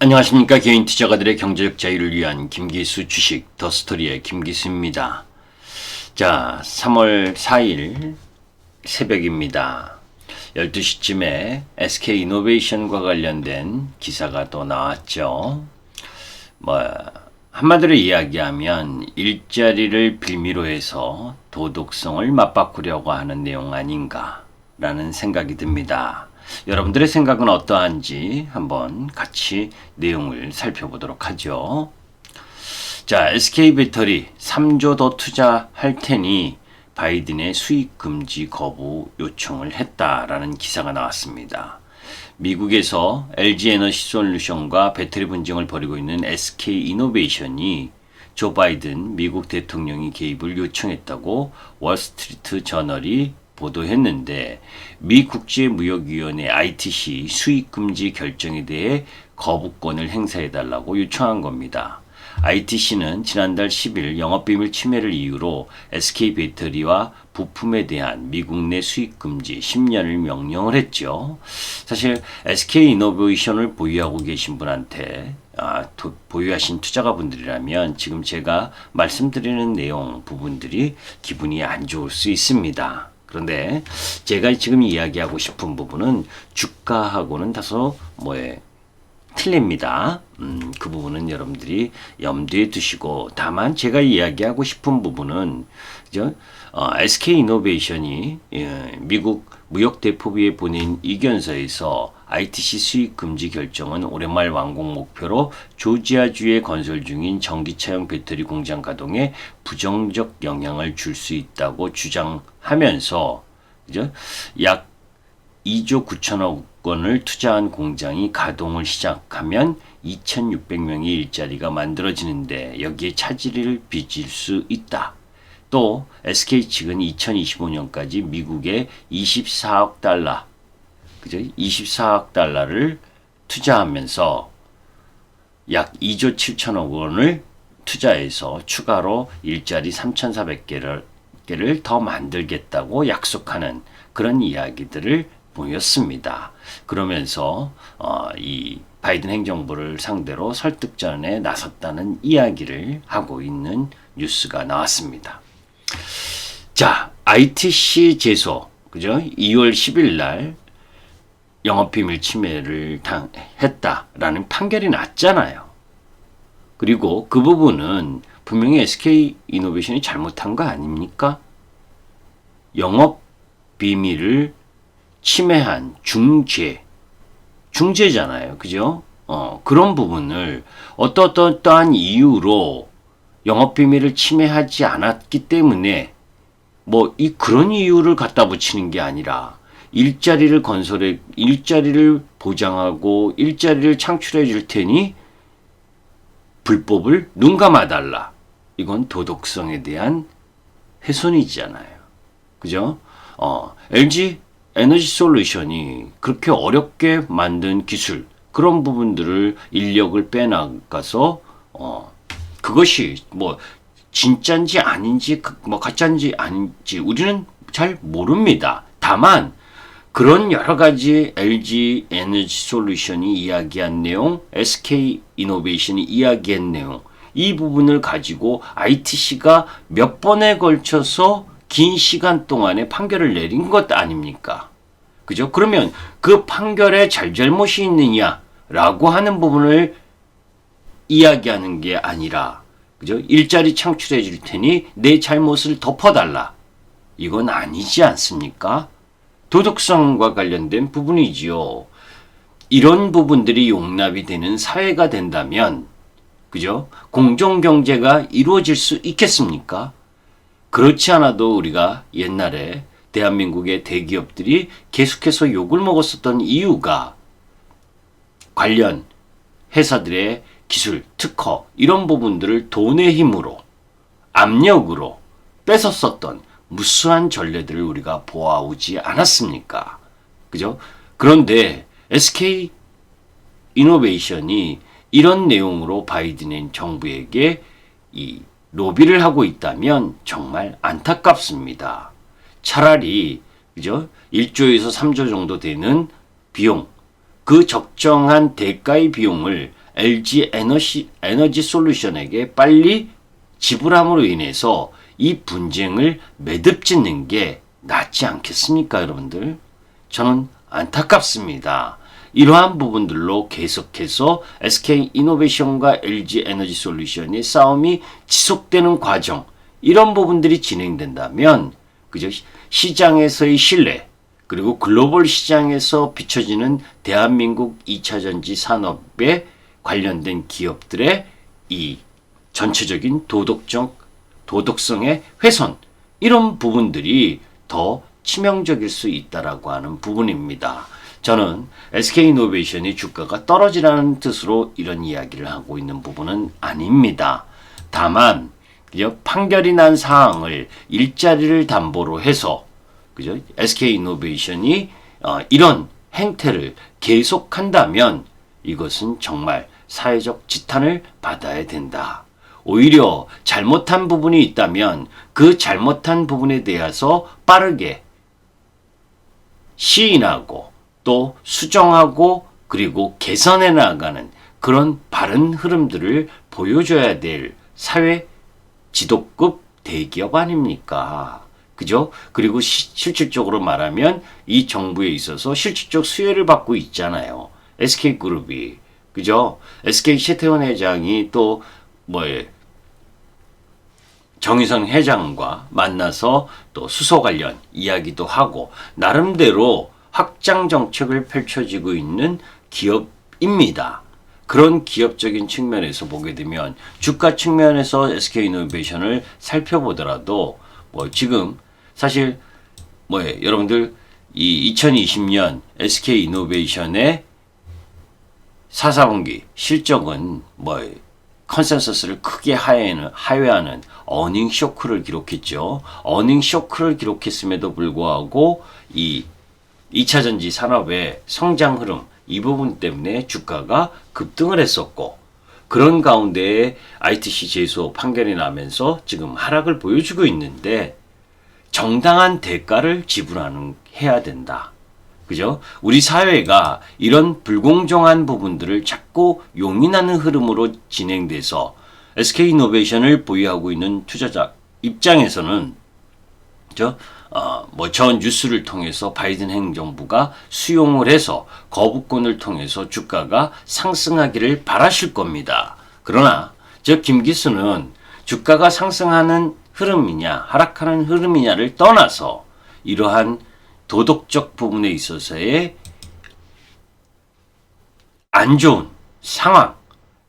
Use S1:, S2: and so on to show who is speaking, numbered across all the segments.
S1: 안녕하십니까. 개인 투자가들의 경제적 자유를 위한 김기수 주식 더스토리의 김기수입니다. 자, 3월 4일 새벽입니다. 12시쯤에 SK이노베이션과 관련된 기사가 또 나왔죠. 한마디로 이야기하면 일자리를 빌미로 해서 도덕성을 맞바꾸려고 하는 내용 아닌가라는 생각이 듭니다. 여러분들의 생각은 어떠한지 한번 같이 내용을 살펴보도록 하죠. 자, SK배터리 3조 더 투자할 테니 바이든의 수익 금지 거부 요청을 했다라는 기사가 나왔습니다. 미국에서 LG에너지솔루션과 배터리 분쟁을 벌이고 있는 SK이노베이션이 조 바이든 미국 대통령이 개입을 요청했다고 월스트리트 저널이 보도했는데, 미 국제무역위원회 ITC 수익금지 결정에 대해 거부권을 행사해달라고 요청한 겁니다. ITC는 지난달 10일 영업비밀 침해를 이유로 SK배터리와 부품에 대한 미국 내 수익금지 10년을 명령을 했죠. 사실 SK이노베이션을 보유하고 계신 분한테 보유하신 투자가분들이라면 지금 제가 말씀드리는 내용 부분들이 기분이 안 좋을 수 있습니다. 그런데 제가 지금 이야기하고 싶은 부분은 주가하고는 다소 틀립니다. 그 부분은 여러분들이 염두에 두시고, 다만 제가 이야기하고 싶은 부분은 SK이노베이션이 미국 무역대표부에 보낸 이견서에서 ITC 수익 금지 결정은 올해 말 완공 목표로 조지아주에 건설 중인 전기차용 배터리 공장 가동에 부정적 영향을 줄 수 있다고 주장하면서 약 2조 9천억 원을 투자한 공장이 가동을 시작하면 2,600명의 일자리가 만들어지는데 여기에 차질을 빚을 수 있다. 또 SK 측은 2025년까지 미국에 24억 달러, 24억 달러를 투자하면서 약 2조 7천억 원을 투자해서 추가로 일자리 3,400개를 더 만들겠다고 약속하는 그런 이야기들을 보였습니다. 그러면서 이 바이든 행정부를 상대로 설득전에 나섰다는 이야기를 하고 있는 뉴스가 나왔습니다. 자, ITC 제소, 2월 10일 날 영업비밀 침해를 했다라는 판결이 났잖아요. 그리고 그 부분은 분명히 SK이노베이션이 잘못한 거 아닙니까? 영업비밀을 침해한 중재잖아요. 그죠? 그런 부분을 어떠한 이유로 영업비밀을 침해하지 않았기 때문에 그런 이유를 갖다 붙이는 게 아니라 일자리를 보장하고 일자리를 창출해 줄 테니 불법을 눈 감아달라. 이건 도덕성에 대한 훼손이잖아요. 그죠? LG 에너지 솔루션이 그렇게 어렵게 만든 기술, 그런 부분들을 인력을 빼나가서 그것이 진짜인지 아닌지 가짜인지 아닌지 우리는 잘 모릅니다. 다만 그런 여러 가지 LG 에너지 솔루션이 이야기한 내용, SK이노베이션이 이야기한 내용, 이 부분을 가지고 ITC가 몇 번에 걸쳐서 긴 시간 동안에 판결을 내린 것 아닙니까? 그죠? 그러면 그 판결에 잘못이 있느냐라고 하는 부분을 이야기하는 게 아니라, 그죠? 일자리 창출해 줄 테니 내 잘못을 덮어달라. 이건 아니지 않습니까? 도덕성과 관련된 부분이지요. 이런 부분들이 용납이 되는 사회가 된다면, 그죠? 공정경제가 이루어질 수 있겠습니까? 그렇지 않아도 우리가 옛날에 대한민국의 대기업들이 계속해서 욕을 먹었었던 이유가 관련 회사들의 기술, 특허 이런 부분들을 돈의 힘으로, 압력으로 뺏었었던 무수한 전례들을 우리가 보아오지 않았습니까? 그죠? 그런데 SK이노베이션이 이런 내용으로 바이든 정부에게 이 로비를 하고 있다면 정말 안타깝습니다. 차라리 그죠? 1조에서 3조 정도 되는 비용, 그 적정한 대가의 비용을 LG 에너지 솔루션에게 빨리 지불함으로 인해서 이 분쟁을 매듭짓는 게 낫지 않겠습니까, 여러분들? 저는 안타깝습니다. 이러한 부분들로 계속해서 SK이노베이션과 LG 에너지 솔루션의 싸움이 지속되는 과정, 이런 부분들이 진행된다면 그죠? 시장에서의 신뢰, 그리고 글로벌 시장에서 비춰지는 대한민국 2차 전지 산업에 관련된 기업들의 이 전체적인 도덕성의 훼손, 이런 부분들이 더 치명적일 수 있다라고 하는 부분입니다. 저는 SK이노베이션이 주가가 떨어지라는 뜻으로 이런 이야기를 하고 있는 부분은 아닙니다. 다만 판결이 난 사항을 일자리를 담보로 해서 그죠? SK이노베이션이 이런 행태를 계속한다면 이것은 정말 사회적 지탄을 받아야 된다. 오히려 잘못한 부분이 있다면 그 잘못한 부분에 대해서 빠르게 시인하고 또 수정하고 그리고 개선해 나가는 그런 바른 흐름들을 보여줘야 될 사회 지도급 대기업 아닙니까? 그죠? 그리고 실질적으로 말하면 이 정부에 있어서 실질적 수혜를 받고 있잖아요. SK그룹이. 그죠? SK 최태원 회장이 또 정의선 회장과 만나서 또 수소 관련 이야기도 하고 나름대로 확장 정책을 펼쳐지고 있는 기업입니다. 그런 기업적인 측면에서 보게 되면 주가 측면에서 SK이노베이션을 살펴보더라도 지금 사실 여러분들 이 2020년 SK이노베이션의 4분기 실적은 컨센서스를 크게 하회하는 어닝 쇼크를 기록했죠. 어닝 쇼크를 기록했음에도 불구하고 이 2차 전지 산업의 성장 흐름, 이 부분 때문에 주가가 급등을 했었고, 그런 가운데에 ITC 제소 판결이 나면서 지금 하락을 보여주고 있는데 정당한 대가를 해야 된다. 그죠? 우리 사회가 이런 불공정한 부분들을 자꾸 용인하는 흐름으로 진행돼서 SK이노베이션을 보유하고 있는 투자자 입장에서는 저 뉴스를 통해서 바이든 행정부가 수용을 해서 거부권을 통해서 주가가 상승하기를 바라실 겁니다. 그러나 김 기수는 주가가 상승하는 흐름이냐 하락하는 흐름이냐를 떠나서 이러한 도덕적 부분에 있어서의 안 좋은 상황,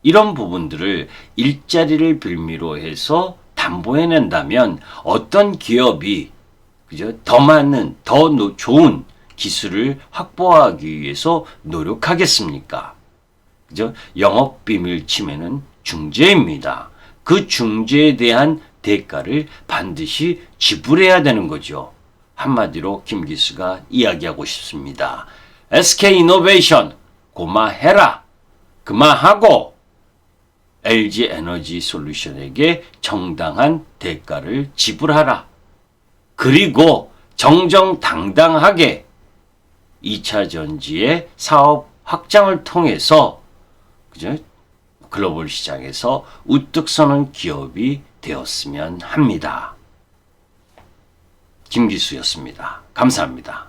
S1: 이런 부분들을 일자리를 빌미로 해서 담보해낸다면 어떤 기업이 더 많은 더 좋은 기술을 확보하기 위해서 노력하겠습니까? 그죠? 영업 비밀 침해는 중재입니다. 그 중재에 대한 대가를 반드시 지불해야 되는 거죠. 한마디로 김 기수가 이야기하고 싶습니다. SK이노베이션 고마해라. 그만하고 LG 에너지 솔루션에게 정당한 대가를 지불하라. 그리고 정정당당하게 2차 전지의 사업 확장을 통해서 그죠? 글로벌 시장에서 우뚝 서는 기업이 되었으면 합니다. 김기수였습니다. 감사합니다.